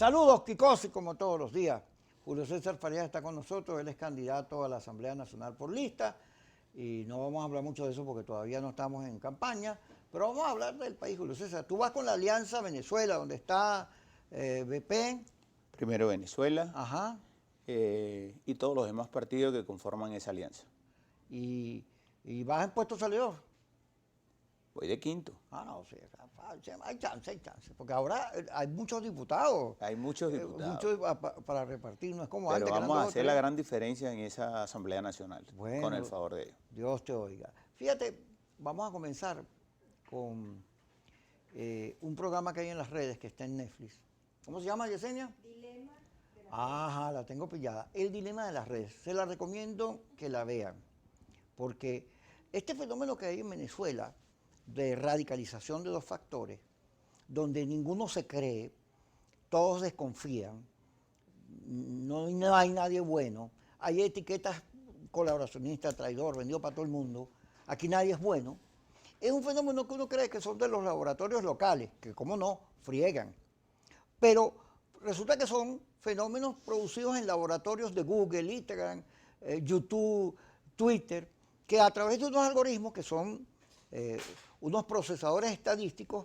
Saludos, Kikosi, como todos los días. Julio César Farías está con nosotros, él es candidato a la Asamblea Nacional por lista y no vamos a hablar mucho de eso porque todavía no estamos en campaña, pero vamos a hablar del país, Julio César. Tú vas con la Alianza Venezuela, donde está BP. Primero Venezuela. Ajá. Y todos los demás partidos que conforman esa alianza. Y vas en puesto salidor. Voy de quinto. No, sí, hay chance, porque ahora hay muchos diputados. Hay muchos diputados. Muchos para repartir, no es como pero antes. vamos a hacer la gran diferencia en esa Asamblea Nacional, bueno, con el favor de Dios. Dios te oiga. Fíjate, vamos a comenzar con un programa que hay en las redes que está en Netflix. ¿Cómo se llama, Yesenia? Dilema de las redes. Ajá, la tengo pillada. El dilema de las redes. Se la recomiendo que la vean, porque este fenómeno que hay en Venezuela de radicalización de dos factores, donde ninguno se cree, todos desconfían, no hay nadie bueno, hay etiquetas colaboracionista, traidor, vendido para todo el mundo, aquí nadie es bueno, es un fenómeno que uno cree que son de los laboratorios locales, que como no, friegan, pero resulta que son fenómenos producidos en laboratorios de Google, Instagram, YouTube, Twitter, que a través de unos algoritmos que son unos procesadores estadísticos,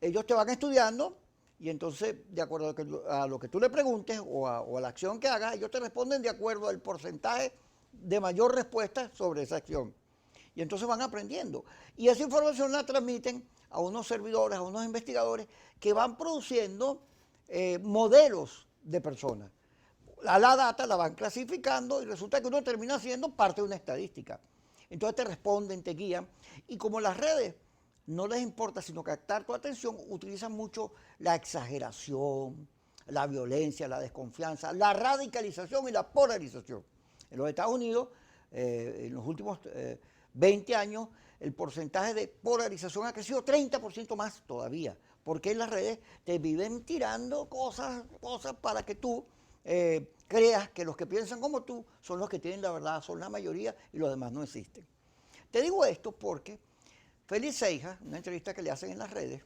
ellos te van estudiando y entonces, de acuerdo a lo que tú le preguntes o a la acción que hagas, ellos te responden de acuerdo al porcentaje de mayor respuesta sobre esa acción. Y entonces van aprendiendo. Y esa información la transmiten a unos servidores, a unos investigadores que van produciendo modelos de personas. La data la van clasificando y resulta que uno termina siendo parte de una estadística. Entonces te responden, te guían, y como las redes no les importa sino captar tu atención, utilizan mucho la exageración, la violencia, la desconfianza, la radicalización y la polarización. En los Estados Unidos, en los últimos 20 años, el porcentaje de polarización ha crecido 30% más todavía, porque en las redes te viven tirando cosas para que tú creas que los que piensan como tú son los que tienen la verdad, son la mayoría y los demás no existen. Te digo esto porque Félix Seijas, una entrevista que le hacen en las redes,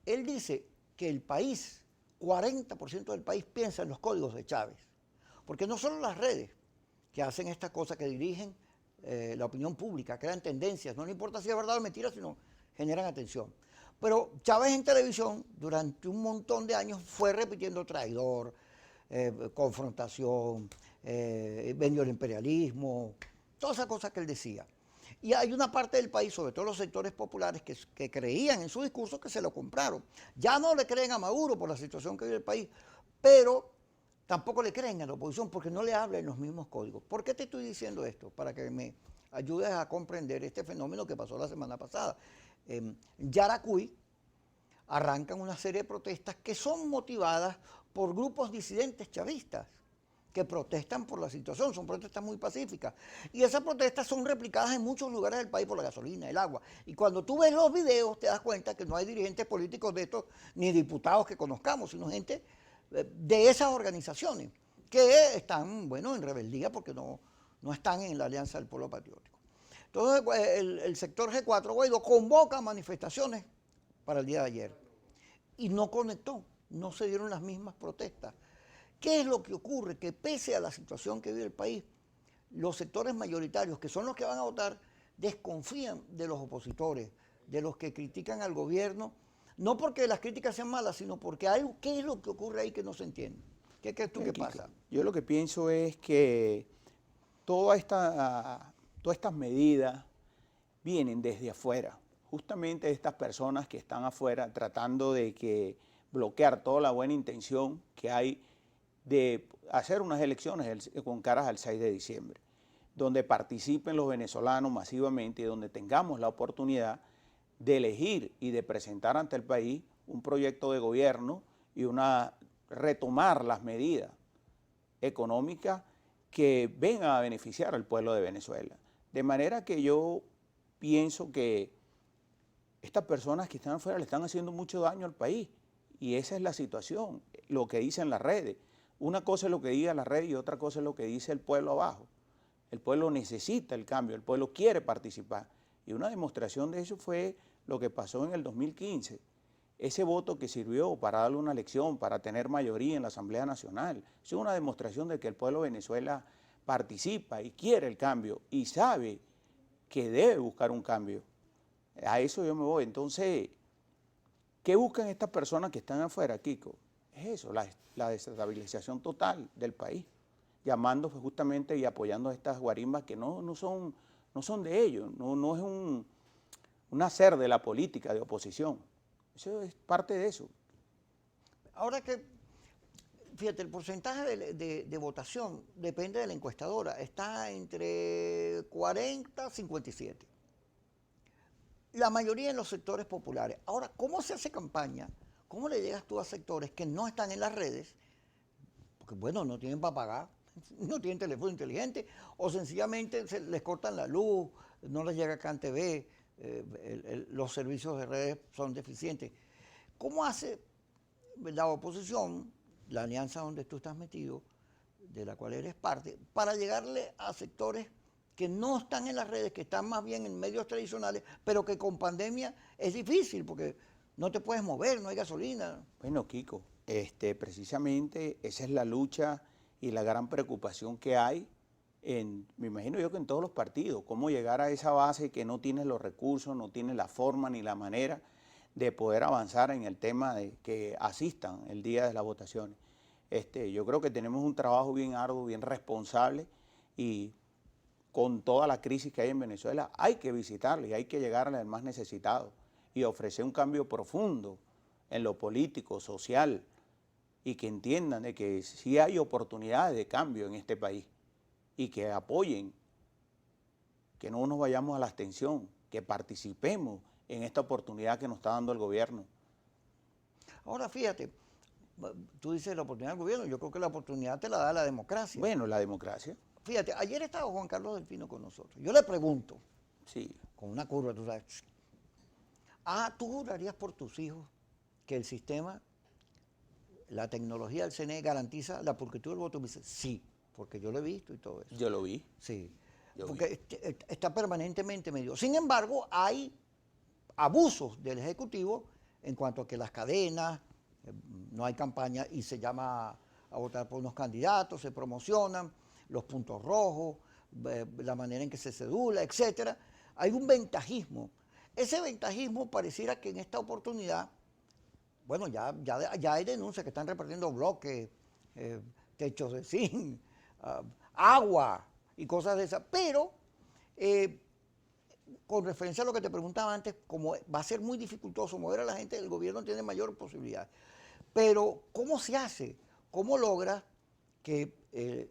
él dice que el país, 40% del país piensa en los códigos de Chávez, porque no solo las redes que hacen estas cosas, que dirigen la opinión pública, crean tendencias, no le importa si es verdad o mentira, sino generan atención. Pero Chávez en televisión durante un montón de años fue repitiendo traidor, confrontación, vendió el imperialismo, todas esas cosas que él decía. Y hay una parte del país, sobre todo los sectores populares, que creían en su discurso, que se lo compraron. Ya no le creen a Maduro por la situación que vive el país, pero tampoco le creen a la oposición porque no le hablan los mismos códigos. ¿Por qué te estoy diciendo esto? Para que me ayudes a comprender este fenómeno que pasó la semana pasada. En Yaracuy arrancan una serie de protestas que son motivadas por grupos disidentes chavistas que protestan por la situación, son protestas muy pacíficas. Y esas protestas son replicadas en muchos lugares del país por la gasolina, el agua. Y cuando tú ves los videos te das cuenta que no hay dirigentes políticos de estos, ni diputados que conozcamos, sino gente de esas organizaciones que están, bueno, en rebeldía porque no están en la Alianza del Pueblo Patriótico. Entonces, el sector G4 Guaidó convoca manifestaciones para el día de ayer y no conectó, no se dieron las mismas protestas. ¿Qué es lo que ocurre? Que pese a la situación que vive el país, los sectores mayoritarios, que son los que van a votar, desconfían de los opositores, de los que critican al gobierno, no porque las críticas sean malas, sino porque ¿qué es lo que ocurre ahí que no se entiende? ¿Qué crees tú que pasa? Yo lo que pienso es que todas estas medidas vienen desde afuera. Justamente estas personas que están afuera tratando de bloquear toda la buena intención que hay de hacer unas elecciones con caras al 6 de diciembre, donde participen los venezolanos masivamente y donde tengamos la oportunidad de elegir y de presentar ante el país un proyecto de gobierno y retomar las medidas económicas que vengan a beneficiar al pueblo de Venezuela. De manera que yo pienso que estas personas que están afuera le están haciendo mucho daño al país y esa es la situación, lo que dicen las redes. Una cosa es lo que diga la red y otra cosa es lo que dice el pueblo abajo. El pueblo necesita el cambio, el pueblo quiere participar. Y una demostración de eso fue lo que pasó en el 2015, ese voto que sirvió para darle una elección, para tener mayoría en la Asamblea Nacional. Eso es una demostración de que el pueblo de Venezuela participa y quiere el cambio y sabe que debe buscar un cambio. A eso yo me voy. Entonces, ¿qué buscan estas personas que están afuera, Kiko? Es eso, la desestabilización total del país, llamando justamente y apoyando a estas guarimbas que no son de ellos, no es un hacer de la política de oposición. Eso es parte de eso. Ahora que, fíjate, el porcentaje de votación depende de la encuestadora, está entre 40 y 57. La mayoría en los sectores populares. Ahora, ¿cómo se hace campaña? ¿Cómo le llegas tú a sectores que no están en las redes? Porque, bueno, no tienen para pagar, no tienen teléfono inteligente, o sencillamente les cortan la luz, no les llega CanTV, los servicios de redes son deficientes. ¿Cómo hace la oposición, la alianza donde tú estás metido, de la cual eres parte, para llegarle a sectores que no están en las redes, que están más bien en medios tradicionales, pero que con pandemia es difícil porque no te puedes mover, no hay gasolina? Bueno, Kiko, precisamente esa es la lucha y la gran preocupación que hay me imagino yo que en todos los partidos, cómo llegar a esa base que no tiene los recursos, no tiene la forma ni la manera de poder avanzar en el tema de que asistan el día de las votaciones. Yo creo que tenemos un trabajo bien arduo, bien responsable, y con toda la crisis que hay en Venezuela hay que visitarle y hay que llegarle al más necesitado y ofrecer un cambio profundo en lo político, social, y que entiendan de que sí hay oportunidades de cambio en este país y que apoyen, que no nos vayamos a la abstención, que participemos en esta oportunidad que nos está dando el gobierno. Ahora fíjate, tú dices la oportunidad del gobierno, yo creo que la oportunidad te la da la democracia. Bueno, la democracia. Fíjate, ayer estaba Juan Carlos del Pino con nosotros. Yo le pregunto, Sí. con una curva, tú sabes, ¿tú jurarías por tus hijos que el sistema, la tecnología del CNE garantiza la pulcritud del voto? Me dice, sí, porque yo lo he visto y todo eso. Yo lo vi. Sí, Yo porque está permanentemente medido. Sin embargo, hay abusos del Ejecutivo en cuanto a que las cadenas, no hay campaña y se llama a votar por unos candidatos, se promocionan, los puntos rojos, la manera en que se sedula, etcétera. Hay un ventajismo. Ese ventajismo pareciera que en esta oportunidad, bueno, ya hay denuncias que están repartiendo bloques, techos de zinc, agua y cosas de esas, pero con referencia a lo que te preguntaba antes, como va a ser muy dificultoso mover a la gente, el gobierno tiene mayor posibilidad. Pero, ¿cómo se hace? ¿Cómo logra que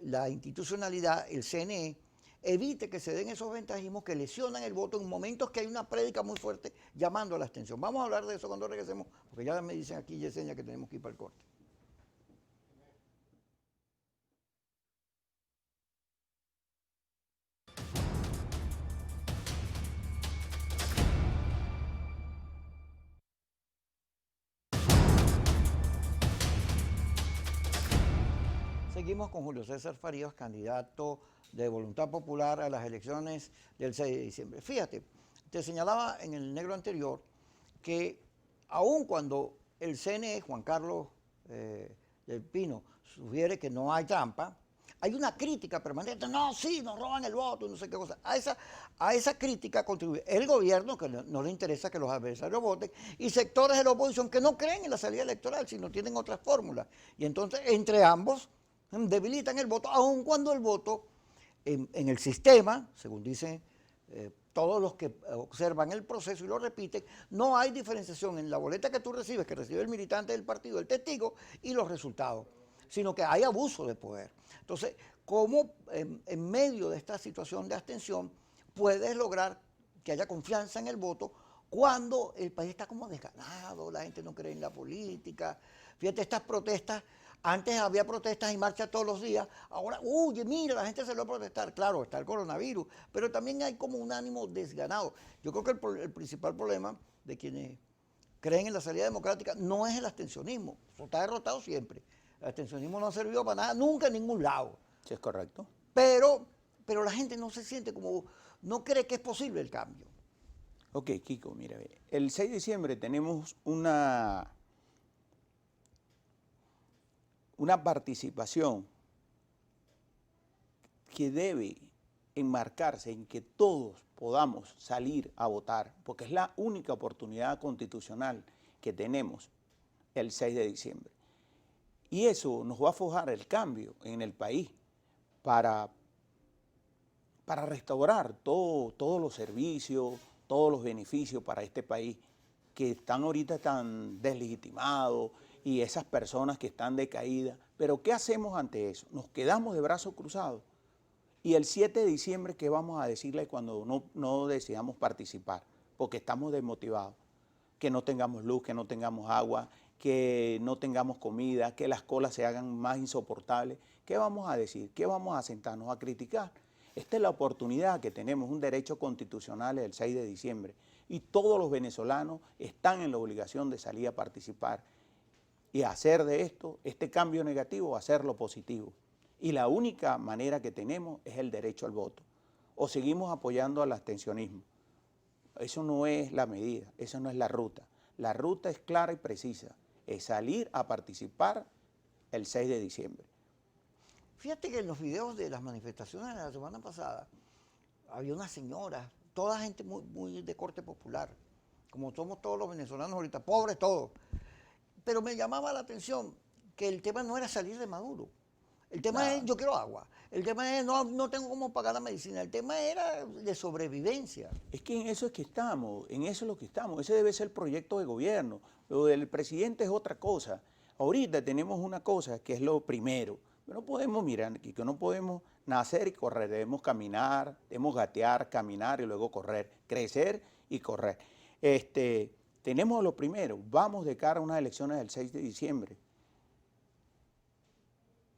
la institucionalidad, el CNE, evite que se den esos ventajismos que lesionan el voto en momentos que hay una prédica muy fuerte llamando a la abstención? Vamos a hablar de eso cuando regresemos, porque ya me dicen aquí, Yesenia, que tenemos que ir para el corte. Seguimos con Julio César Farías, candidato de Voluntad Popular a las elecciones del 6 de diciembre. Fíjate, te señalaba en el negro anterior que aun cuando el CNE, Juan Carlos del Pino, sugiere que no hay trampa, hay una crítica permanente. No, sí, nos roban el voto, no sé qué cosa. A esa crítica contribuye el gobierno, que no le interesa que los adversarios voten, y sectores de la oposición que no creen en la salida electoral, sino tienen otras fórmulas. Y entonces, entre ambos, debilitan el voto, aun cuando el voto en el sistema, según dicen todos los que observan el proceso y lo repiten, no hay diferenciación en la boleta que tú recibes, que recibe el militante del partido, el testigo, y los resultados, sino que hay abuso de poder. Entonces, ¿cómo en medio de esta situación de abstención puedes lograr que haya confianza en el voto cuando el país está como desganado, la gente no cree en la política? Fíjate, estas protestas, antes había protestas y marchas todos los días, ahora, oye, mira, la gente se lo va a protestar. Claro, está el coronavirus, pero también hay como un ánimo desganado. Yo creo que el principal problema de quienes creen en la salida democrática no es el abstencionismo, eso está derrotado siempre. El abstencionismo no ha servido para nada, nunca en ningún lado. Sí, es correcto. Pero la gente no se siente como, no cree que es posible el cambio. Ok, Kiko, mira, ve, el 6 de diciembre tenemos una participación que debe enmarcarse en que todos podamos salir a votar, porque es la única oportunidad constitucional que tenemos el 6 de diciembre. Y eso nos va a forjar el cambio en el país para restaurar todos los servicios, todos los beneficios para este país que están ahorita tan deslegitimados y esas personas que están decaídas. Pero ¿qué hacemos ante eso? Nos quedamos de brazos cruzados. Y el 7 de diciembre, ¿qué vamos a decirle cuando no deseamos participar? Porque estamos desmotivados. Que no tengamos luz, que no tengamos agua, que no tengamos comida, que las colas se hagan más insoportables. ¿Qué vamos a decir? ¿Qué vamos a sentarnos a criticar? Esta es la oportunidad que tenemos, un derecho constitucional el 6 de diciembre. Y todos los venezolanos están en la obligación de salir a participar y hacer de esto, este cambio negativo, hacerlo positivo. Y la única manera que tenemos es el derecho al voto. O seguimos apoyando al abstencionismo. Eso no es la medida, eso no es la ruta. La ruta es clara y precisa, es salir a participar el 6 de diciembre. Fíjate que en los videos de las manifestaciones de la semana pasada había una señora, toda gente muy de corte popular, como somos todos los venezolanos ahorita, pobres todos. Pero me llamaba la atención que el tema no era salir de Maduro. El tema es, yo quiero agua. El tema es, no tengo cómo pagar la medicina. El tema era de sobrevivencia. Es que en eso es que estamos, en eso es lo que estamos. Ese debe ser el proyecto de gobierno. Lo del presidente es otra cosa. Ahorita tenemos una cosa que es lo primero. No podemos, mirar, que no podemos nacer y correr. Debemos caminar, debemos gatear, caminar y luego correr. Crecer y correr. Tenemos lo primero. Vamos de cara a unas elecciones del 6 de diciembre.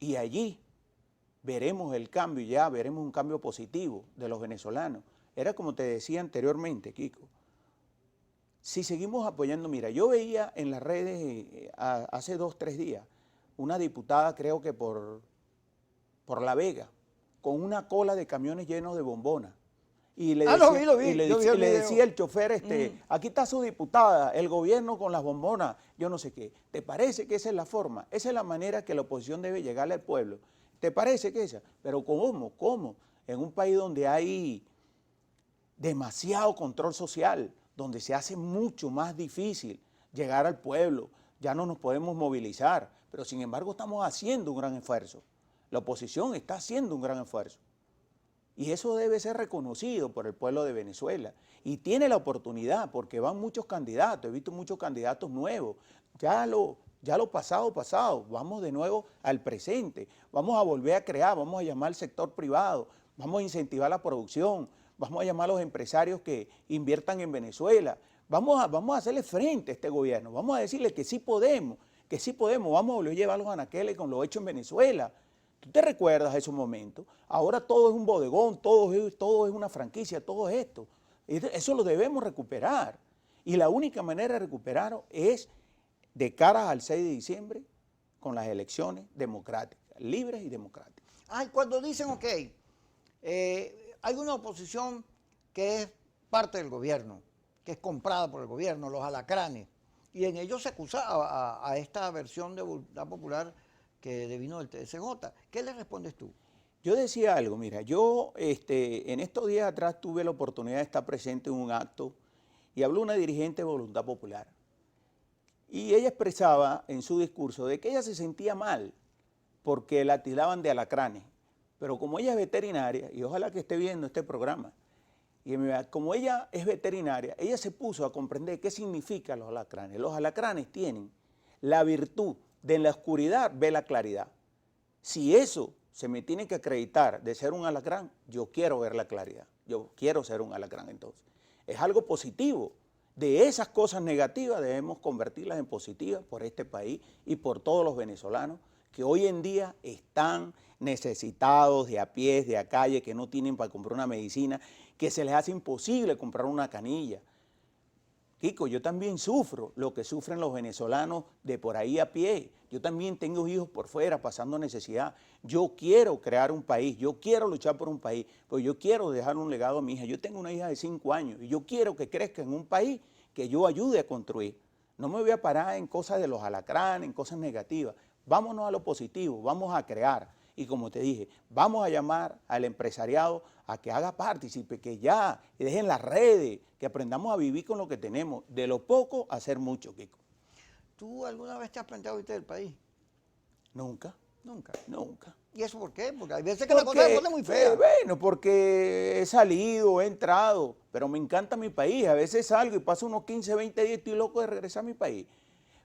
Y allí veremos el cambio, ya veremos un cambio positivo de los venezolanos. Era como te decía anteriormente, Kiko. Si seguimos apoyando, mira, yo veía en las redes hace 2 o 3 días una diputada, creo que por La Vega, con una cola de camiones llenos de bombonas. Y le decía, lo vi, y le decía el chofer, aquí está su diputada, el gobierno con las bombonas, yo no sé qué. ¿Te parece que esa es la forma? Esa es la manera que la oposición debe llegarle al pueblo. ¿Te parece que esa? Pero ¿cómo? ¿Cómo? En un país donde hay demasiado control social, donde se hace mucho más difícil llegar al pueblo, ya no nos podemos movilizar, pero sin embargo estamos haciendo un gran esfuerzo. La oposición está haciendo un gran esfuerzo. Y eso debe ser reconocido por el pueblo de Venezuela. Y tiene la oportunidad, porque van muchos candidatos, he visto muchos candidatos nuevos. Ya lo pasado, vamos de nuevo al presente. Vamos a volver a crear, vamos a llamar al sector privado, vamos a incentivar la producción, vamos a llamar a los empresarios que inviertan en Venezuela. Vamos a hacerle frente a este gobierno, vamos a decirle que sí podemos, vamos a volver a llevar a los anaqueles con lo hecho en Venezuela. ¿Tú te recuerdas esos momentos? Ahora todo es un bodegón, todo es una franquicia, todo es esto. Eso lo debemos recuperar. Y la única manera de recuperarlo es de cara al 6 de diciembre con las elecciones democráticas, libres y democráticas. Cuando dicen, ok, hay una oposición que es parte del gobierno, que es comprada por el gobierno, los alacranes, y en ellos se acusa a esta versión de Voluntad Popular que devino del TSJ. ¿Qué le respondes tú? Yo decía algo, mira, yo en estos días atrás tuve la oportunidad de estar presente en un acto y habló una dirigente de Voluntad Popular. Y ella expresaba en su discurso de que ella se sentía mal porque la tildaban de alacranes. Pero como ella es veterinaria, y ojalá que esté viendo este programa, y como ella es veterinaria, ella se puso a comprender qué significan los alacranes. Los alacranes tienen la virtud de en la oscuridad ver la claridad. Si eso se me tiene que acreditar de ser un alacrán, yo quiero ver la claridad. Yo quiero ser un alacrán entonces. Es algo positivo. De esas cosas negativas debemos convertirlas en positivas por este país y por todos los venezolanos que hoy en día están necesitados de a pies, de a calle, que no tienen para comprar una medicina, que se les hace imposible comprar una canilla. Kiko, yo también sufro lo que sufren los venezolanos de por ahí a pie. Yo también tengo hijos por fuera pasando necesidad. Yo quiero crear un país, yo quiero luchar por un país, pues yo quiero dejar un legado a mi hija. Yo tengo una hija de 5 años y yo quiero que crezca en un país que yo ayude a construir. No me voy a parar en cosas de los alacranes, en cosas negativas. Vámonos a lo positivo, vamos a crear. Y como te dije, vamos a llamar al empresariado a que haga partícipe, que ya, que dejen las redes, que aprendamos a vivir con lo que tenemos. De lo poco, hacer mucho, Kiko. ¿Tú alguna vez te has planteado irte del país? Nunca. Nunca. Nunca. ¿Y eso por qué? Porque hay veces que la cosa se pone muy fea. Bueno, porque he salido, he entrado, pero me encanta mi país. A veces salgo y paso unos 15, 20 días y estoy loco de regresar a mi país.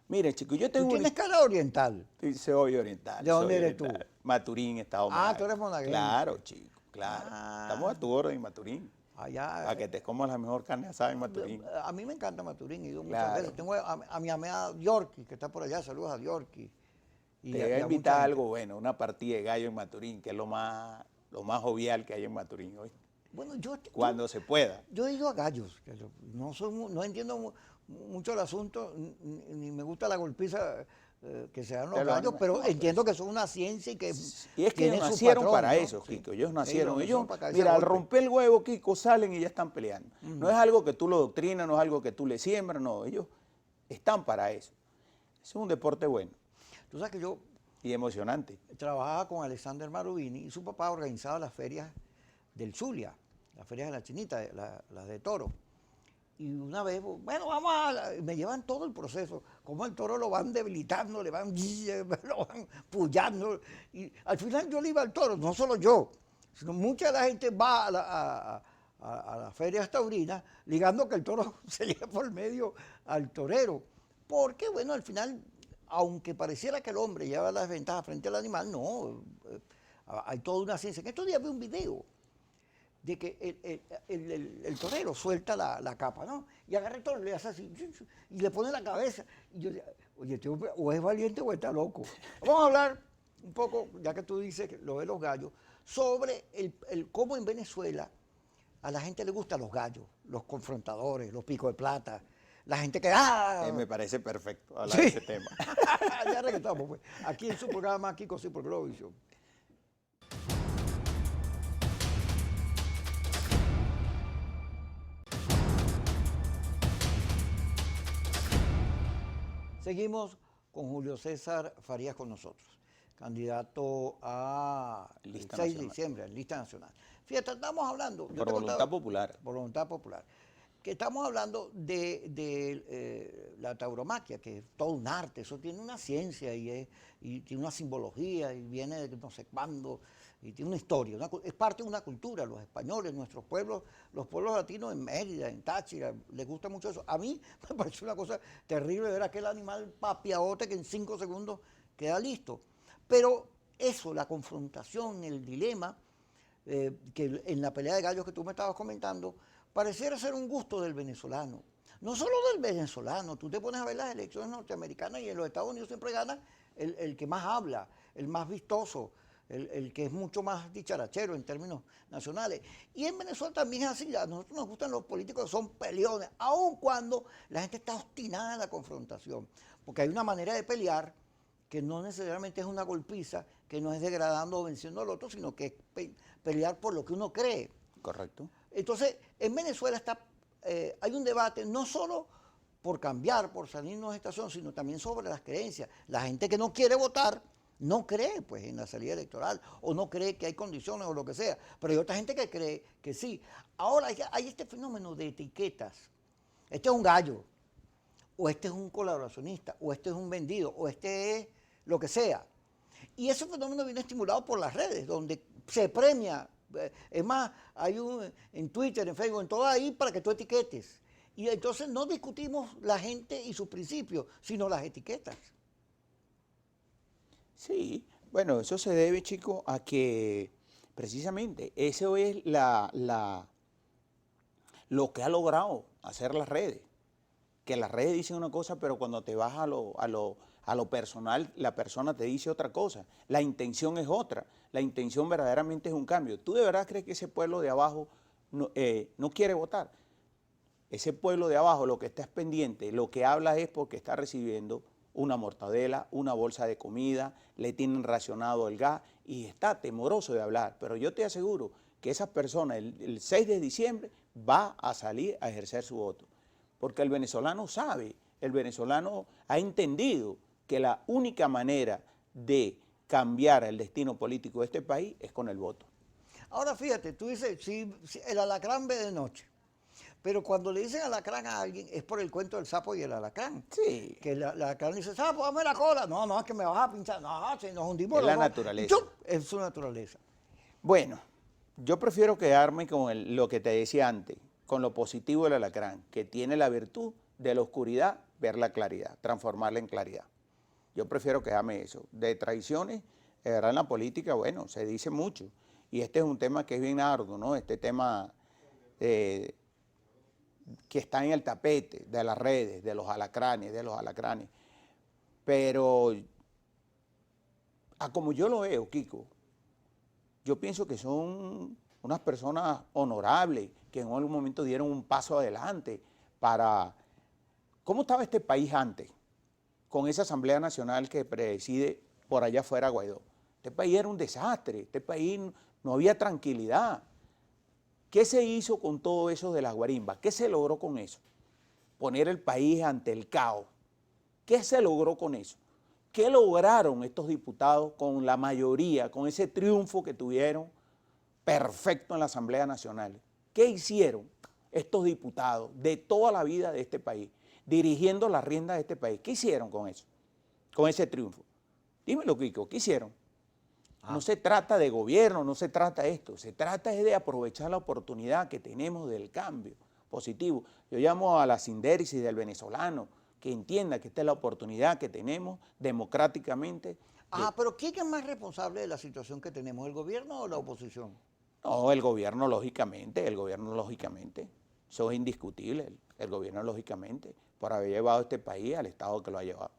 Mire, chicos, yo tengo Tú tienes cara oriental. Soy oriental. ¿De dónde eres oriental. tú? Maturín, Estado Ah, Monagas. tú eres monaguense. Claro, chico, claro. Ah. Estamos a tu orden en Maturín. Allá. Para que te comas la mejor carne asada en Maturín. A mí me encanta Maturín, he ido muchas Claro. veces. Tengo a mi amiga Yorkie, que está por allá, saludos a Yorkie. Te voy a invitar a algo bueno, una partida de gallo en Maturín, que es lo más jovial que hay en Maturín hoy. Bueno, Cuando se pueda. Yo he ido a gallos, que no entiendo mucho el asunto, ni me gusta la golpiza que se dan los gallos, pero entiendo que son una ciencia y que Y es que ellos tienen su nacieron patrón, para ¿no? eso, Sí. Kiko. Ellos nacieron. Ellos, para caerse mira, a al golpe. romper el huevo, Kiko, salen y ya están peleando. No es algo que tú lo doctrinas, no es algo que tú le siembras, no. Ellos están para eso. Es un deporte bueno Tú sabes que yo y emocionante. trabajaba con Alexander Marubini y su papá organizaba las ferias del Zulia, las ferias de la Chinita, las de toro. Y una vez, bueno, me llevan todo el proceso, como el toro lo van debilitando, lo van pullando. Y al final yo le iba al toro, no solo yo, sino mucha de la gente va a las ferias taurinas ligando que el toro se lleve por medio al torero. Porque, bueno, al final, aunque pareciera que el hombre lleva las ventajas frente al animal, no, hay toda una ciencia. En estos días vi un video de que el torero suelta la capa, ¿no? Y agarra el toro, le hace así, y le pone la cabeza. Y yo decía, oye, este hombre o es valiente o está loco. Vamos a hablar un poco, ya que tú dices que lo de los gallos, sobre cómo en Venezuela a la gente le gustan los gallos, los confrontadores, los picos de plata, la gente que... Me parece perfecto hablar Sí. de ese tema. Ya regresamos, pues. Aquí en su programa, Kiko Sí por Globovisión. Seguimos con Julio César Farías con nosotros, candidato a Lista 6 de nacional. diciembre, lista nacional. Fíjate, estamos hablando... yo Por te voluntad contaba- popular. Voluntad popular. Que estamos hablando de la tauromaquia, que es todo un arte, eso tiene una ciencia y tiene una simbología y viene de no sé cuándo, y tiene una historia, es parte de una cultura. Los españoles, nuestros pueblos, los pueblos latinos en Mérida, en Táchira, les gusta mucho eso. A mí me parece una cosa terrible ver aquel animal papiaote que en 5 segundos queda listo. Pero eso, la confrontación, el dilema, que en la pelea de gallos que tú me estabas comentando, pareciera ser un gusto del venezolano. No solo del venezolano, tú te pones a ver las elecciones norteamericanas y en los Estados Unidos siempre gana el que más habla, el más vistoso, el que es mucho más dicharachero en términos nacionales. Y en Venezuela también es así, a nosotros nos gustan los políticos que son peleones, aun cuando la gente está obstinada en la confrontación, porque hay una manera de pelear que no necesariamente es una golpiza, que no es degradando o venciendo al otro, sino que es pelear por lo que uno cree. Correcto. Entonces, en Venezuela hay un debate no solo por cambiar, por salirnos de estación, sino también sobre las creencias. La gente que no quiere votar no cree pues, en la salida electoral o no cree que hay condiciones o lo que sea, pero hay otra gente que cree que sí. Ahora hay este fenómeno de etiquetas. Este es un gallo, o este es un colaboracionista, o este es un vendido, o este es lo que sea. Y ese fenómeno viene estimulado por las redes, donde se premia. Es más, hay en Twitter, en Facebook, en todo ahí para que tú etiquetes. Y entonces no discutimos la gente y sus principios, sino las etiquetas. Sí, bueno, eso se debe, chico, a que precisamente eso es lo que ha logrado hacer las redes. Que las redes dicen una cosa, pero cuando te vas a lo personal, la persona te dice otra cosa. La intención es otra. La intención verdaderamente es un cambio. ¿Tú de verdad crees que ese pueblo de abajo no quiere votar? ese pueblo de abajo lo que está es pendiente, lo que habla es porque está recibiendo una mortadela, una bolsa de comida, le tienen racionado el gas y está temoroso de hablar. Pero yo te aseguro que esas personas el 6 de diciembre va a salir a ejercer su voto. Porque el venezolano sabe, el venezolano ha entendido que la única manera de cambiar el destino político de este país es con el voto. Ahora fíjate, tú dices, si el alacrán ve de noche, pero cuando le dicen alacrán a alguien es por el cuento del sapo y el alacrán. Sí. Que el alacrán dice, sapo, dame la cola. No, no, es que me vas a pinchar. No, si nos hundimos Es la los dos. naturaleza. ¡Chup! Es su naturaleza. Bueno, yo prefiero quedarme con lo que te decía antes, con lo positivo del alacrán, que tiene la virtud de la oscuridad ver la claridad, transformarla en claridad. Yo prefiero quedarme eso. De traiciones, de verdad en la política, bueno, se dice mucho. Y este es un tema que es bien arduo, ¿no? Este tema que está en el tapete de las redes, de los alacranes, Pero, como yo lo veo, Kiko, yo pienso que son unas personas honorables que en algún momento dieron un paso adelante para... ¿Cómo estaba este país antes? Con esa Asamblea Nacional que preside por allá afuera Guaidó. Este país era un desastre, este país no había tranquilidad. ¿Qué se hizo con todo eso de las guarimbas? ¿Qué se logró con eso? Poner el país ante el caos. ¿Qué se logró con eso? ¿Qué lograron estos diputados con la mayoría, con ese triunfo que tuvieron perfecto en la Asamblea Nacional? ¿Qué hicieron estos diputados de toda la vida de este país, dirigiendo las riendas de este país? ¿Qué hicieron con eso, con ese triunfo? Dímelo, Kiko, ¿qué hicieron? No se trata de gobierno, no se trata de esto, se trata de aprovechar la oportunidad que tenemos del cambio positivo. Yo llamo a la sindéresis del venezolano, que entienda que esta es la oportunidad que tenemos democráticamente. Pero ¿quién es más responsable de la situación que tenemos, el gobierno o la oposición? No, el gobierno lógicamente, eso es indiscutible, el gobierno lógicamente, por haber llevado este país al estado que lo ha llevado.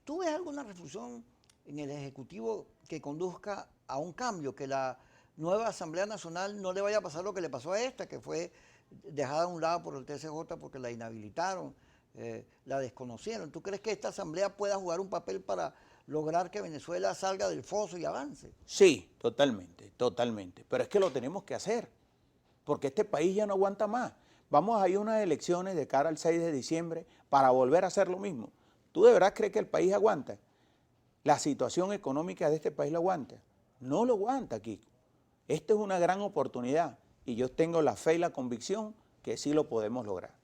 ¿Tú ves alguna reflexión en el Ejecutivo que conduzca a un cambio, que la nueva Asamblea Nacional no le vaya a pasar lo que le pasó a esta, que fue dejada a un lado por el TSJ porque la inhabilitaron, la desconocieron? ¿Tú crees que esta Asamblea pueda jugar un papel para lograr que Venezuela salga del foso y avance? Sí, totalmente, totalmente, pero es que lo tenemos que hacer, porque este país ya no aguanta más. Vamos a ir a unas elecciones de cara al 6 de diciembre para volver a hacer lo mismo. ¿Tú de verdad crees que el país aguanta? ¿La situación económica de este país lo aguanta? No lo aguanta, Kiko. Esta es una gran oportunidad y yo tengo la fe y la convicción que sí lo podemos lograr.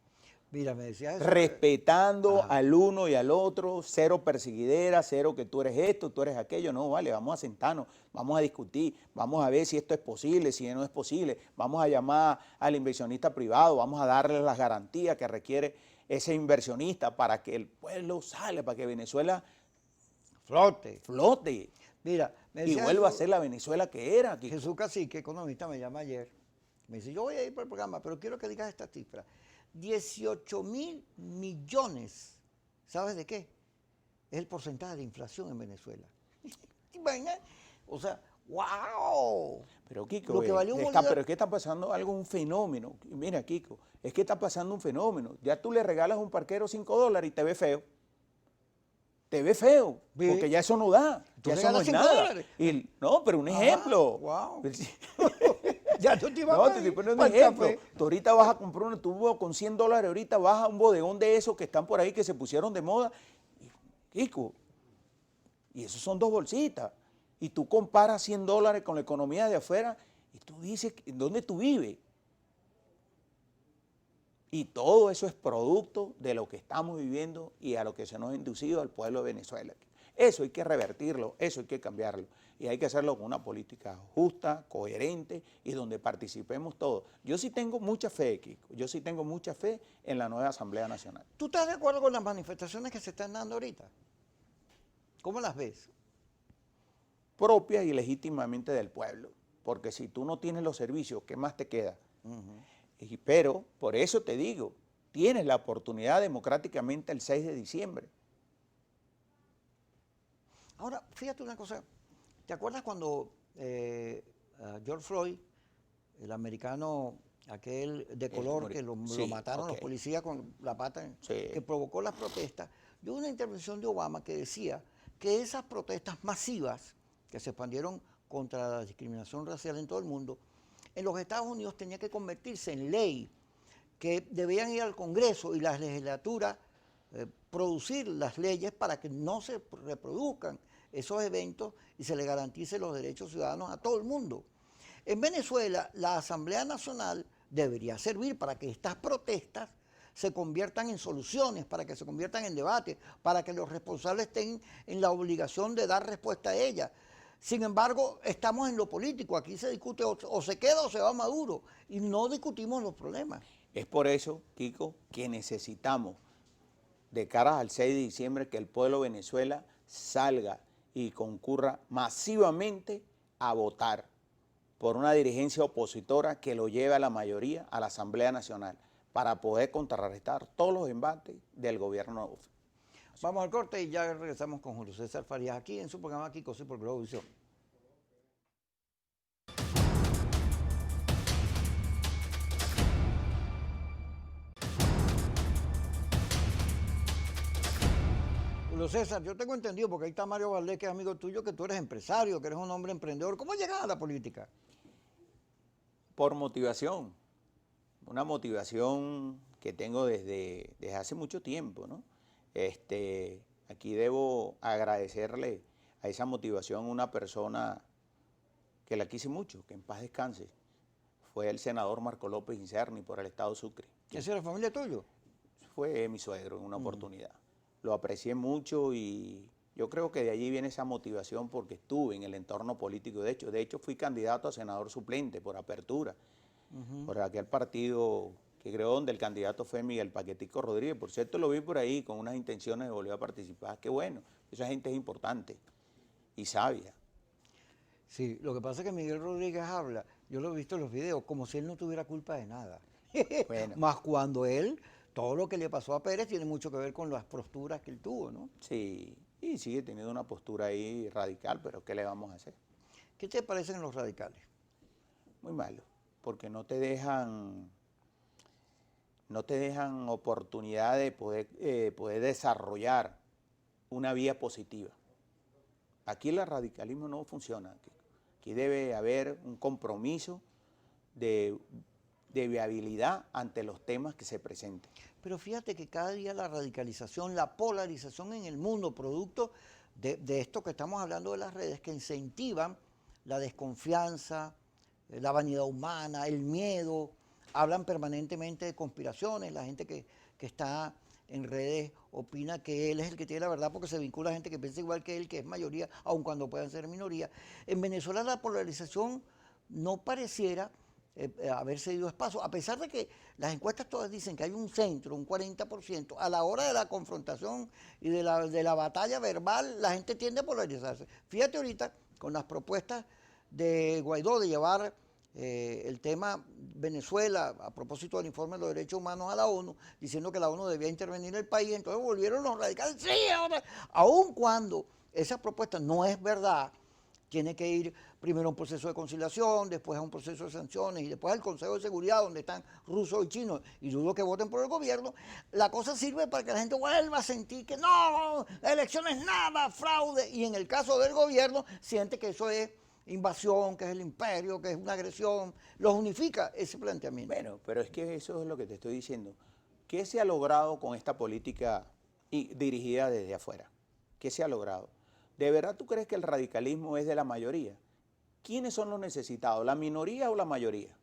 Mira, me decías eso. Respetando al uno y al otro, cero perseguidera, cero que tú eres esto, tú eres aquello. No, vale, vamos a sentarnos, vamos a discutir, vamos a ver si esto es posible, si no es posible. Vamos a llamar al inversionista privado, vamos a darle las garantías que requiere ese inversionista para que el pueblo salga, para que Venezuela flote Mira, me y decía vuelva a eso, ser la Venezuela que era. Kiko. Jesús Cacique, economista, me llama ayer. Me dice, yo voy a ir por el programa, pero quiero que digas esta cifra. 18.000 millones. ¿Sabes de qué? Es el porcentaje de inflación en Venezuela. ¿Te imaginas? O sea, ¡wow! Pero Kiko, Lo que valió un bolívar... pero es que está pasando algo, un fenómeno. Mira, Kiko, es que está pasando un fenómeno. Ya tú le regalas a un parquero $5 y te ve feo. Te ve feo, Sí. porque ya eso no da, Tú ya eso no regalas es nada. $5. Y, no, pero un ejemplo. Wow. Sí. Ya tú te ibas No, a te ir estoy poniendo un pa'l ejemplo. café. Tú ahorita vas a comprar un tubo con $100, ahorita vas a un bodegón de esos que están por ahí, que se pusieron de moda. Y, Kiko, y esos son 2 bolsitas. Y tú comparas $100 con la economía de afuera y tú dices, ¿en dónde tú vives? Y todo eso es producto de lo que estamos viviendo y a lo que se nos ha inducido al pueblo de Venezuela. Eso hay que revertirlo, eso hay que cambiarlo. Y hay que hacerlo con una política justa, coherente y donde participemos todos. Yo sí tengo mucha fe, Kiko, yo sí tengo mucha fe en la nueva Asamblea Nacional. ¿Tú estás de acuerdo con las manifestaciones que se están dando ahorita? ¿Cómo las ves? Propia y legítimamente del pueblo, porque si tú no tienes los servicios, ¿qué más te queda? Pero, por eso te digo, tienes la oportunidad democráticamente el 6 de diciembre. Ahora, fíjate una cosa, ¿te acuerdas cuando George Floyd, el americano aquel de color que lo Sí, mataron los ok. policías con la pata, Sí. que provocó las protestas. Yo vi una intervención de Obama que decía que esas protestas masivas que se expandieron contra la discriminación racial en todo el mundo, en los Estados Unidos tenía que convertirse en ley, que debían ir al Congreso y la legislatura producir las leyes para que no se reproduzcan esos eventos y se le garantice los derechos ciudadanos a todo el mundo. En Venezuela, la Asamblea Nacional debería servir para que estas protestas se conviertan en soluciones, para que se conviertan en debates, para que los responsables estén en la obligación de dar respuesta a ellas. Sin embargo, estamos en lo político, aquí se discute o se queda o se va Maduro y no discutimos los problemas. Es por eso, Kiko, que necesitamos, de cara al 6 de diciembre, que el pueblo de Venezuela salga y concurra masivamente a votar por una dirigencia opositora que lo lleve a la mayoría a la Asamblea Nacional para poder contrarrestar todos los embates del gobierno. Vamos al corte y ya regresamos con Julio César Farías aquí en su programa Kiko por Globovisión. Julio César, yo tengo entendido, porque ahí está Mario Valdés, que es amigo tuyo, que tú eres empresario, que eres un hombre emprendedor. ¿Cómo llegas a la política? Por motivación, una motivación que tengo desde hace mucho tiempo, ¿no? Aquí debo agradecerle a esa motivación a una persona que la quise mucho, que en paz descanse. Fue el senador Marco López Incerni por el estado Sucre. ¿Esa es la familia tuyo? Fue mi suegro en una oportunidad. Lo aprecié mucho y yo creo que de allí viene esa motivación porque estuve en el entorno político. De hecho fui candidato a senador suplente por apertura, por aquel partido que creo donde el candidato fue Miguel Paquetico Rodríguez. Por cierto, lo vi por ahí con unas intenciones de volver a participar. Qué bueno, esa gente es importante y sabia. Sí, lo que pasa es que Miguel Rodríguez habla, yo lo he visto en los videos, como si él no tuviera culpa de nada. Bueno. Más cuando él, todo lo que le pasó a Pérez tiene mucho que ver con las posturas que él tuvo, ¿no? Sí, y sigue teniendo una postura ahí radical, pero ¿qué le vamos a hacer? ¿Qué te parecen los radicales? Muy malo, porque no te dejan oportunidad de poder desarrollar una vía positiva. Aquí el radicalismo no funciona. Aquí debe haber un compromiso de viabilidad ante los temas que se presenten. Pero fíjate que cada día la radicalización, la polarización en el mundo, producto de esto que estamos hablando de las redes, que incentivan la desconfianza, la vanidad humana, el miedo, hablan permanentemente de conspiraciones, la gente que está en redes opina que él es el que tiene la verdad porque se vincula a gente que piensa igual que él, que es mayoría, aun cuando puedan ser minoría. En Venezuela la polarización no pareciera haber cedido espacio, a pesar de que las encuestas todas dicen que hay un centro, un 40%, a la hora de la confrontación y de la batalla verbal, la gente tiende a polarizarse. Fíjate ahorita con las propuestas de Guaidó de llevar el tema Venezuela, a propósito del informe de los derechos humanos a la ONU, diciendo que la ONU debía intervenir en el país, entonces volvieron los radicales, sí, ahora, aun cuando esa propuesta no es verdad, tiene que ir primero a un proceso de conciliación, después a un proceso de sanciones y después al Consejo de Seguridad donde están rusos y chinos y dudo que voten por el gobierno. La cosa sirve para que la gente vuelva a sentir que no, la elección es nada, fraude, y en el caso del gobierno siente que eso es invasión, que es el imperio, que es una agresión, los unifica ese planteamiento. Bueno, pero es que eso es lo que te estoy diciendo. ¿Qué se ha logrado con esta política dirigida desde afuera? ¿Qué se ha logrado? ¿De verdad tú crees que el radicalismo es de la mayoría? ¿Quiénes son los necesitados, la minoría o la mayoría?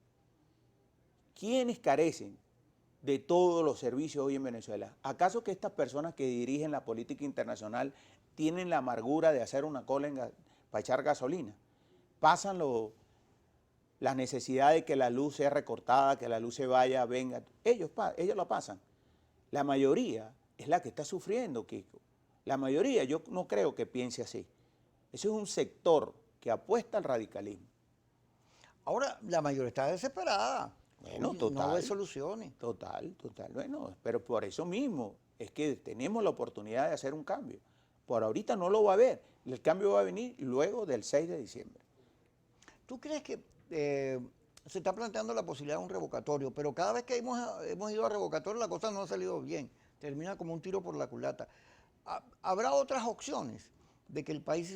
¿Quiénes carecen de todos los servicios hoy en Venezuela? ¿Acaso que estas personas que dirigen la política internacional tienen la amargura de hacer una cola para echar gasolina? Pasan las necesidades de que la luz sea recortada, que la luz se vaya, venga. Ellos la pasan. La mayoría es la que está sufriendo, Kiko. La mayoría yo no creo que piense así. Ese es un sector que apuesta al radicalismo. Ahora, la mayoría está desesperada. Bueno, total. No ve soluciones. Total. Bueno, pero por eso mismo es que tenemos la oportunidad de hacer un cambio. Por ahorita no lo va a haber. El cambio va a venir luego del 6 de diciembre. ¿Tú crees que se está planteando la posibilidad de un revocatorio, pero cada vez que hemos ido a revocatorio la cosa no ha salido bien, termina como un tiro por la culata. Habrá otras opciones de que el país,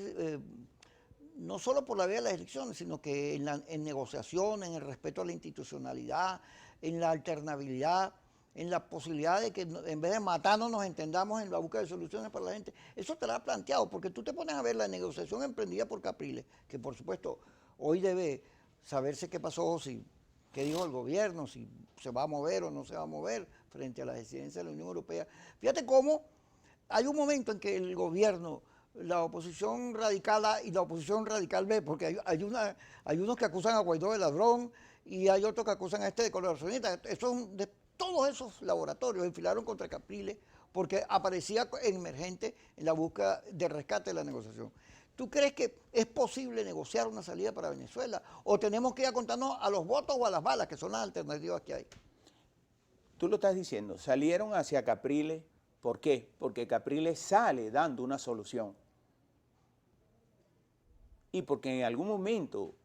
no solo por la vía de las elecciones, sino que en negociación, en el respeto a la institucionalidad, en la alternabilidad, en la posibilidad de que en vez de matarnos nos entendamos en la búsqueda de soluciones para la gente. Eso estará planteado, porque tú te pones a ver la negociación emprendida por Capriles, que por supuesto hoy debe saberse qué pasó, qué dijo el gobierno, si se va a mover o no se va a mover frente a la presidencia de la Unión Europea. Fíjate cómo hay un momento en que el gobierno, la oposición radical A y la oposición radical B, porque hay unos que acusan a Guaidó de ladrón y hay otros que acusan a este de colaboracionista. De todos esos laboratorios enfilaron contra Capriles porque aparecía emergente en la búsqueda de rescate de la negociación. ¿Tú crees que es posible negociar una salida para Venezuela? ¿O tenemos que ir a contarnos a los votos o a las balas, que son las alternativas que hay? Tú lo estás diciendo, salieron hacia Capriles. ¿Por qué? Porque Capriles sale dando una solución. Y porque en algún momento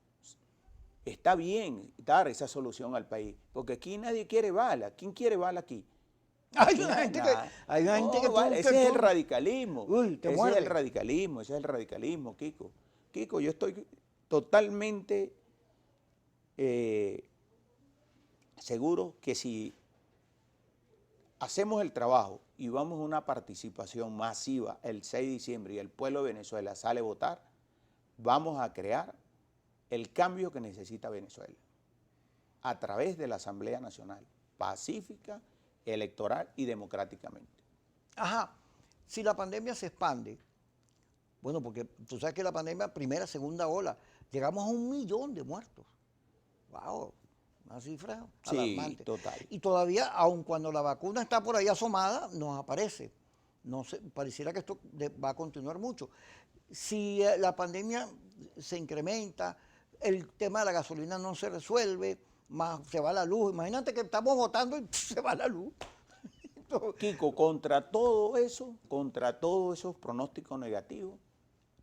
está bien dar esa solución al país. Porque aquí nadie quiere bala. ¿Quién quiere bala aquí? Hay una gente que vale, ese es el radicalismo. Uy, ese es el radicalismo, ese es el radicalismo, Kiko. Kiko, yo estoy totalmente seguro que si hacemos el trabajo y vamos a una participación masiva el 6 de diciembre y el pueblo de Venezuela sale a votar, vamos a crear el cambio que necesita Venezuela a través de la Asamblea Nacional, pacífica, electoral y democráticamente. Ajá, si la pandemia se expande, bueno, porque tú sabes que la pandemia, primera, segunda ola, llegamos a 1 millón de muertos. ¡Wow! Una cifra alarmante. Sí, total. Y todavía, aun cuando la vacuna está por ahí asomada, nos aparece. No sé, pareciera que esto va a continuar mucho. Si la pandemia se incrementa, el tema de la gasolina no se resuelve, más se va la luz. Imagínate que estamos votando y se va la luz. Kiko, contra todos esos pronósticos negativos,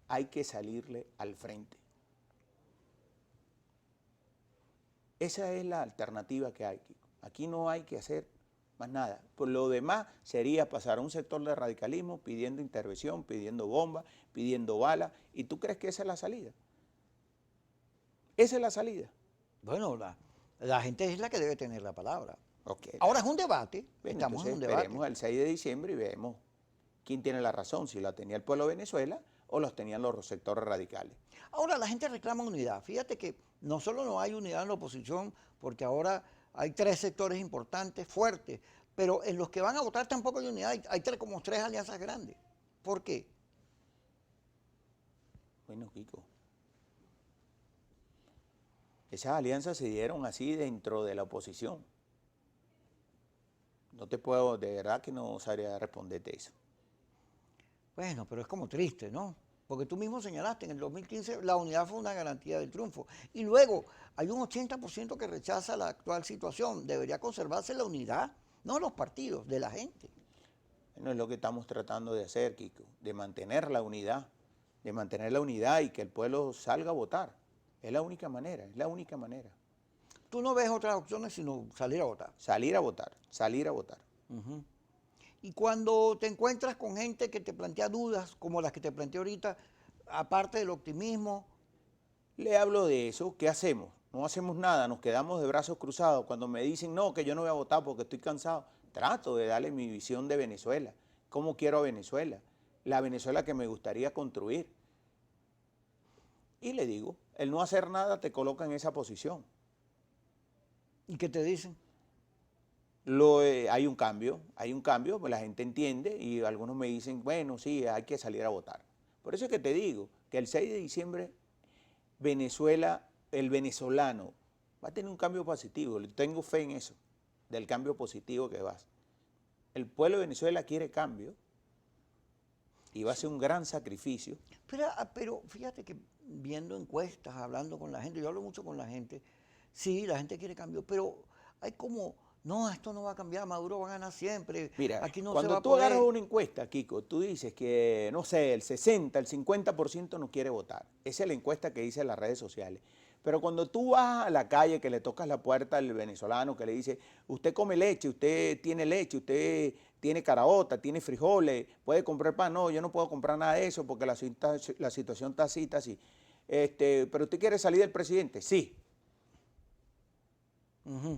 hay que salirle al frente. Esa es la alternativa que hay, Kiko. Aquí no hay que hacer más nada. Por lo demás sería pasar a un sector de radicalismo pidiendo intervención, pidiendo bombas, pidiendo balas. ¿Y tú crees que esa es la salida? Esa es la salida. Bueno, la gente es la que debe tener la palabra. Okay. Ahora es un debate, Bueno, estamos en un debate. Esperemos el 6 de diciembre y vemos quién tiene la razón, si la tenía el pueblo de Venezuela o los tenían los sectores radicales. Ahora la gente reclama unidad. Fíjate que no solo no hay unidad en la oposición, porque ahora hay 3 sectores importantes, fuertes, pero en los que van a votar tampoco hay unidad. Hay como 3 alianzas grandes. ¿Por qué? Bueno, Kiko, esas alianzas se dieron así dentro de la oposición. No te puedo, de verdad que no sabría responderte eso. Bueno, pero es como triste, ¿no? Porque tú mismo señalaste, en el 2015 la unidad fue una garantía del triunfo. Y luego hay un 80% que rechaza la actual situación. Debería conservarse la unidad, no los partidos, de la gente. Bueno, es lo que estamos tratando de hacer, Kiko, de mantener la unidad y que el pueblo salga a votar. Es la única manera, es la única manera. Tú no ves otras opciones sino salir a votar. Salir a votar, salir a votar. Uh-huh. Y cuando te encuentras con gente que te plantea dudas, como las que te planteé ahorita, aparte del optimismo. Le hablo de eso, ¿qué hacemos? No hacemos nada, nos quedamos de brazos cruzados. Cuando me dicen, no, que yo no voy a votar porque estoy cansado, trato de darle mi visión de Venezuela, cómo quiero a Venezuela, la Venezuela que me gustaría construir. Y le digo, el no hacer nada te coloca en esa posición. ¿Y qué te dicen? Hay un cambio, pues la gente entiende y algunos me dicen, bueno, sí, hay que salir a votar. Por eso es que te digo que el 6 de diciembre Venezuela, el venezolano, va a tener un cambio positivo. Tengo fe en eso, del cambio positivo que vas. El pueblo de Venezuela quiere cambio y va a ser un gran sacrificio. Pero fíjate que viendo encuestas, hablando con la gente, yo hablo mucho con la gente, sí, la gente quiere cambio, pero hay como, no, esto no va a cambiar, Maduro va a ganar siempre. Mira, aquí no cuando se va tú a poder. agarras una encuesta, Kiko, tú dices que, no sé, el 60, el 50% no quiere votar. Esa es la encuesta que dice en las redes sociales. Pero cuando tú vas a la calle, que le tocas la puerta al venezolano, que le dice, usted come leche, usted tiene caraota, tiene frijoles, puede comprar pan. No, yo no puedo comprar nada de eso porque la situación está así, está así. Pero usted quiere salir del presidente, sí.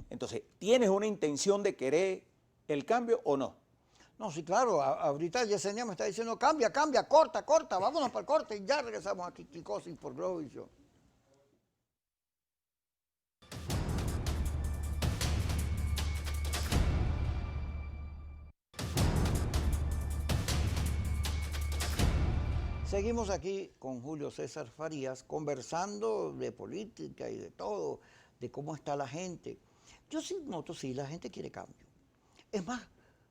Entonces, ¿tienes una intención de querer el cambio o no? No, sí, claro, ahorita Yesenia me está diciendo, cambia, cambia, corta, corta, vámonos para el corte y ya regresamos a Criticosis por Globovisión. Seguimos aquí con Julio César Farías conversando de política y de todo, de cómo está la gente. Yo sí noto, sí, la gente quiere cambio. Es más,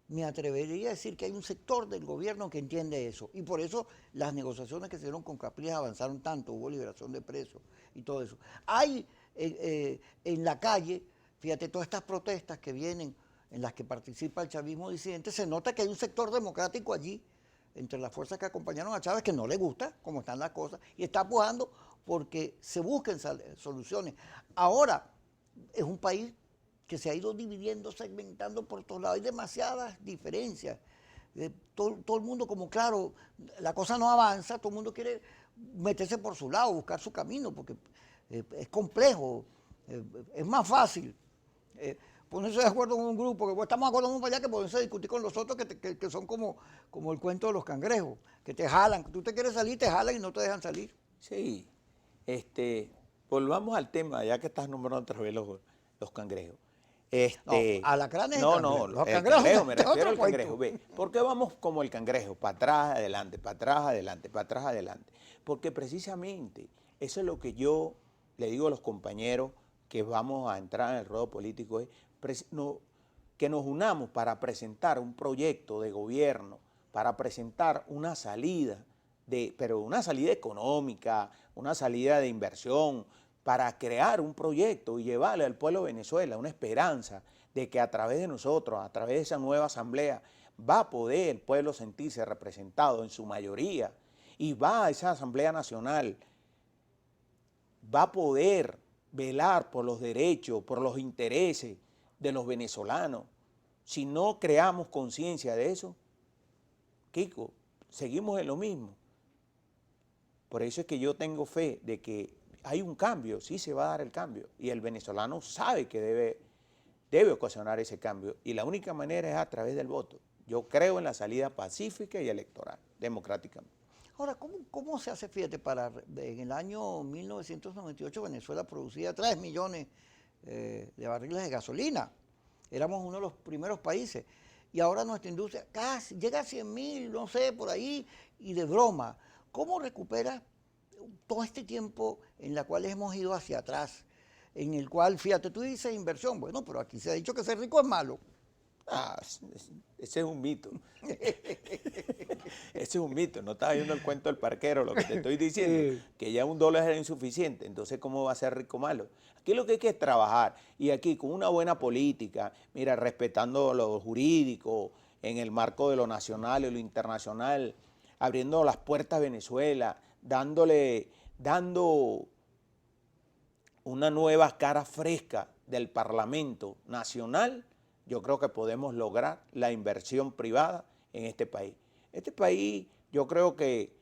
me atrevería a decir que hay un sector del gobierno que entiende eso. Y por eso las negociaciones que se dieron con Capriles avanzaron tanto, hubo liberación de presos y todo eso. Hay en la calle, fíjate, todas estas protestas que vienen, en las que participa el chavismo disidente, se nota que hay un sector democrático allí, entre las fuerzas que acompañaron a Chávez, que no le gusta cómo están las cosas, y está empujando porque se busquen soluciones. Ahora, es un país que se ha ido dividiendo, segmentando por todos lados. Hay demasiadas diferencias. Todo el mundo, como claro, la cosa no avanza, todo el mundo quiere meterse por su lado, buscar su camino, porque es complejo, es más fácil ponerse de acuerdo con un grupo, que pues, estamos de acuerdo para allá, que ponerse a discutir con los otros que son como el cuento de los cangrejos, que te jalan, tú te quieres salir, te jalan y no te dejan salir. Sí, volvamos al tema, ya que estás nombrando otra vez los cangrejos. No, alacranes No, y no, cangrejos. Los el cangrejos cangrejo, me es refiero otro al cuento. cangrejo. Ve, ¿por qué vamos como el cangrejo? Para atrás, adelante, para atrás, adelante, para atrás, adelante. Porque precisamente eso es lo que yo le digo a los compañeros que vamos a entrar en el ruedo político, es que nos unamos para presentar un proyecto de gobierno, para presentar una salida, pero una salida económica, una salida de inversión, para crear un proyecto y llevarle al pueblo de Venezuela una esperanza de que a través de nosotros, a través de esa nueva asamblea, va a poder el pueblo sentirse representado en su mayoría y va a esa asamblea nacional, va a poder velar por los derechos, por los intereses de los venezolanos. Si no creamos conciencia de eso, Kiko, seguimos en lo mismo. Por eso es que yo tengo fe de que hay un cambio, sí se va a dar el cambio, y el venezolano sabe que debe ocasionar ese cambio, y la única manera es a través del voto. Yo creo en la salida pacífica y electoral, democráticamente. Ahora, ¿cómo se hace, fíjate, en el año 1998 Venezuela producía 3 millones de barriles de gasolina? Éramos uno de los primeros países. Y ahora nuestra industria casi llega a 100.000, no sé, por ahí, y de broma. ¿Cómo recupera todo este tiempo en la cual hemos ido hacia atrás? En el cual, fíjate, tú dices inversión. Bueno, pero aquí se ha dicho que ser rico es malo. Ese es un mito. Ese es un mito. No estás viendo el cuento del parquero, lo que te estoy diciendo, que ya $1 era insuficiente. Entonces, ¿cómo va a ser rico malo? Aquí lo que hay que es trabajar. Y aquí, con una buena política, mira, respetando lo jurídico, en el marco de lo nacional y lo internacional, abriendo las puertas a Venezuela, dando una nueva cara fresca del Parlamento Nacional, yo creo que podemos lograr la inversión privada en este país. Este país, yo creo que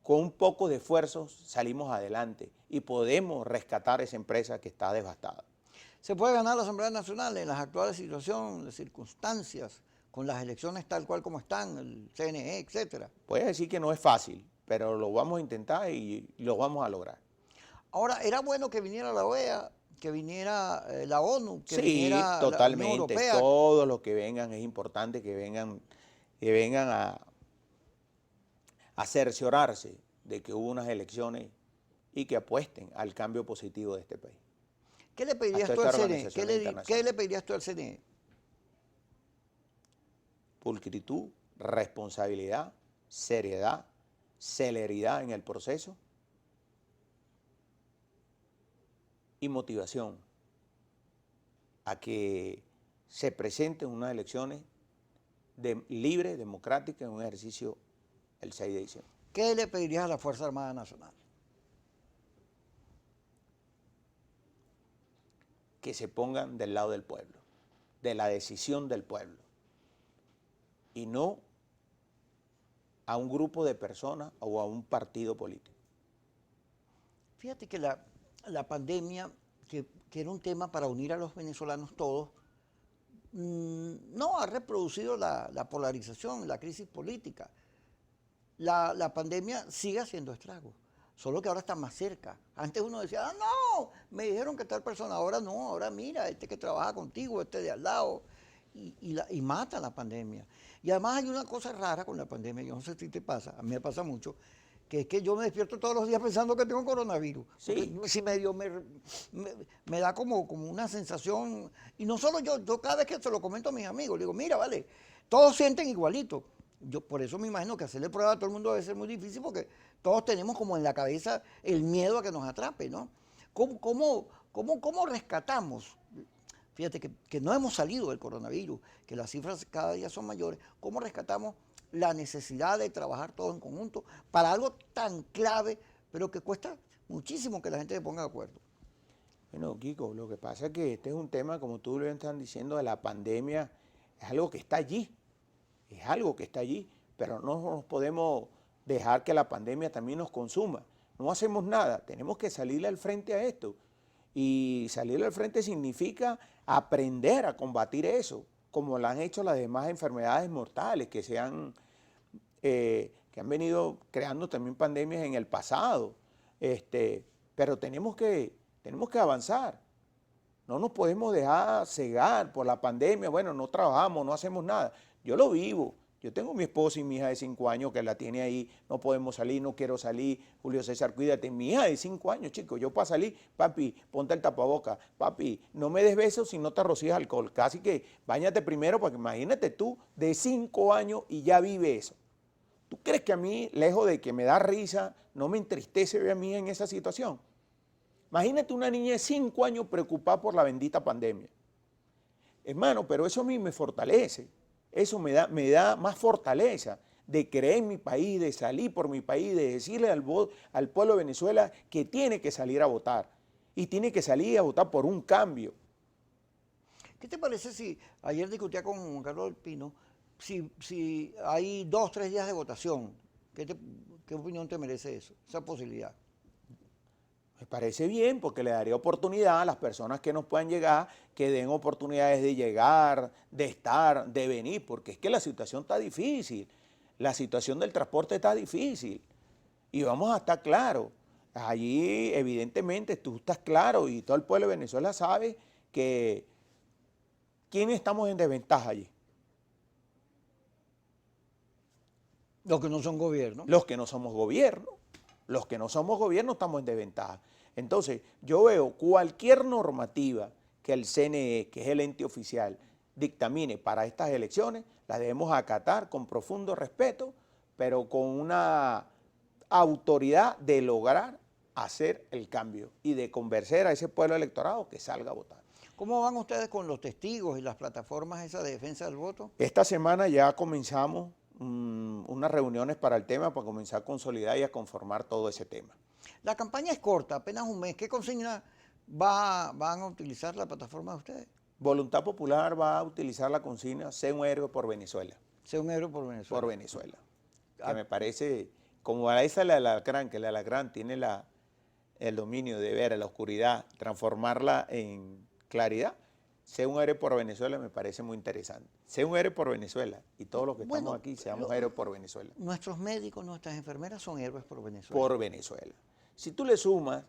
con un poco de esfuerzo salimos adelante y podemos rescatar esa empresa que está devastada. ¿Se puede ganar la Asamblea Nacional en las actuales situaciones, circunstancias, con las elecciones tal cual como están, el CNE, etcétera? Puedes decir que no es fácil, pero lo vamos a intentar y lo vamos a lograr. Ahora, era bueno que viniera la OEA, que viniera la ONU, que sí, viniera totalmente. la Unión Europea. Todos los que vengan, es importante que vengan a cerciorarse de que hubo unas elecciones y que apuesten al cambio positivo de este país. ¿Qué le pedirías tú al CNE? ¿Qué le pedirías tú al CNE? Pulcritud, responsabilidad, seriedad, celeridad en el proceso y motivación a que se presenten unas elecciones libres, democráticas, en un ejercicio el 6 de diciembre. ¿Qué le pedirías a la Fuerza Armada Nacional? que se pongan del lado del pueblo, de la decisión del pueblo, y no a un grupo de personas o a un partido político. Fíjate que la pandemia, que era un tema para unir a los venezolanos todos, no ha reproducido la polarización, la crisis política. La pandemia sigue haciendo estragos, solo que ahora está más cerca. Antes uno decía, ah, no, me dijeron que tal persona, ahora no, ahora mira, este que trabaja contigo, este de al lado, y mata la pandemia. Y además hay una cosa rara con la pandemia, yo no sé si te pasa, a mí me pasa mucho, que es que yo me despierto todos los días pensando que tengo coronavirus. Sí. Si medio me da como una sensación, y no solo yo cada vez que se lo comento a mis amigos, le digo, mira, vale, todos sienten igualito. Yo por eso me imagino que hacerle prueba a todo el mundo debe ser muy difícil porque todos tenemos como en la cabeza el miedo a que nos atrape, ¿no? ¿Cómo rescatamos? Fíjate que no hemos salido del coronavirus, que las cifras cada día son mayores. ¿Cómo rescatamos la necesidad de trabajar todos en conjunto para algo tan clave, pero que cuesta muchísimo que la gente se ponga de acuerdo? Bueno, Kiko, lo que pasa es que este es un tema, como tú lo estás diciendo, de la pandemia, es algo que está allí. Es algo que está allí, pero no nos podemos dejar que la pandemia también nos consuma. No hacemos nada, tenemos que salirle al frente a esto. Y salirle al frente significa aprender a combatir eso, como lo han hecho las demás enfermedades mortales que que han venido creando también pandemias en el pasado. Pero tenemos que avanzar. No nos podemos dejar cegar por la pandemia. Bueno, no trabajamos, no hacemos nada. Yo lo vivo. Yo tengo mi esposa y mi hija de 5 años que la tiene ahí. No podemos salir, no quiero salir. Julio César, cuídate. Mi hija de 5 años, chicos. Yo para salir, papi, ponte el tapaboca. Papi, no me des besos si no te rocías alcohol. Casi que báñate primero, porque imagínate tú de 5 años y ya vive eso. ¿Tú crees que a mí, lejos de que me da risa, no me entristece ver a mí en esa situación? Imagínate una niña de 5 años preocupada por la bendita pandemia. Hermano, pero eso a mí me fortalece. Eso me da más fortaleza de creer en mi país, de salir por mi país, de decirle al pueblo de Venezuela que tiene que salir a votar. Y tiene que salir a votar por un cambio. ¿Qué te parece si ayer discutía con Juan Carlos del Pino, si hay 2, 3 días de votación? ¿Qué opinión te merece eso, esa posibilidad? Me parece bien porque le daría oportunidad a las personas que nos puedan llegar, que den oportunidades de llegar, de estar, de venir, porque es que la situación está difícil, la situación del transporte está difícil y vamos a estar claros. Allí evidentemente tú estás claro y todo el pueblo de Venezuela sabe que ¿quiénes estamos en desventaja allí? Los que no son gobierno. Los que no somos gobierno. Los que no somos gobierno estamos en desventaja. Entonces, yo veo cualquier normativa que el CNE, que es el ente oficial, dictamine para estas elecciones, la debemos acatar con profundo respeto, pero con una autoridad de lograr hacer el cambio y de convencer a ese pueblo electorado que salga a votar. ¿Cómo van ustedes con los testigos y las plataformas esas de defensa del voto? Esta semana ya comenzamos unas reuniones para el tema, para comenzar a consolidar y a conformar todo ese tema. La campaña es corta, apenas un mes. ¿Qué consigna van a utilizar la plataforma de ustedes? Voluntad Popular va a utilizar la consigna "Sé un héroe por Venezuela". Sé un héroe por Venezuela. Por Venezuela. Que me parece, como a esa la Alacrán, que la Alacrán tiene el dominio de ver a la oscuridad, transformarla en claridad. Sé un héroe por Venezuela me parece muy interesante. Sé un héroe por Venezuela y todos los que estamos aquí seamos héroes por Venezuela. Nuestros médicos, nuestras enfermeras son héroes por Venezuela. Por Venezuela. Si tú le sumas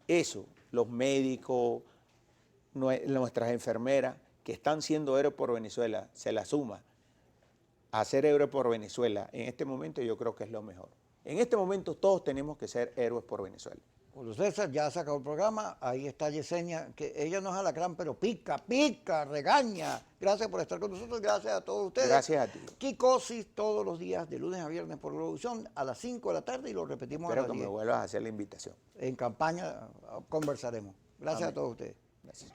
eso, los médicos, nuestras enfermeras que están siendo héroes por Venezuela, se la suma a ser héroes por Venezuela, en este momento yo creo que es lo mejor. En este momento todos tenemos que ser héroes por Venezuela. Julio César ya ha sacado el programa, ahí está Yesenia, que ella no es alacrán, pero pica, regaña. Gracias por estar con nosotros, gracias a todos ustedes. Gracias a ti. Kikosis todos los días, de lunes a viernes por Globovisión, a las 5 de la tarde y lo repetimos a las 10. Espero que me vuelvas a hacer la invitación. En campaña conversaremos. Gracias. Amén. A todos ustedes. Gracias.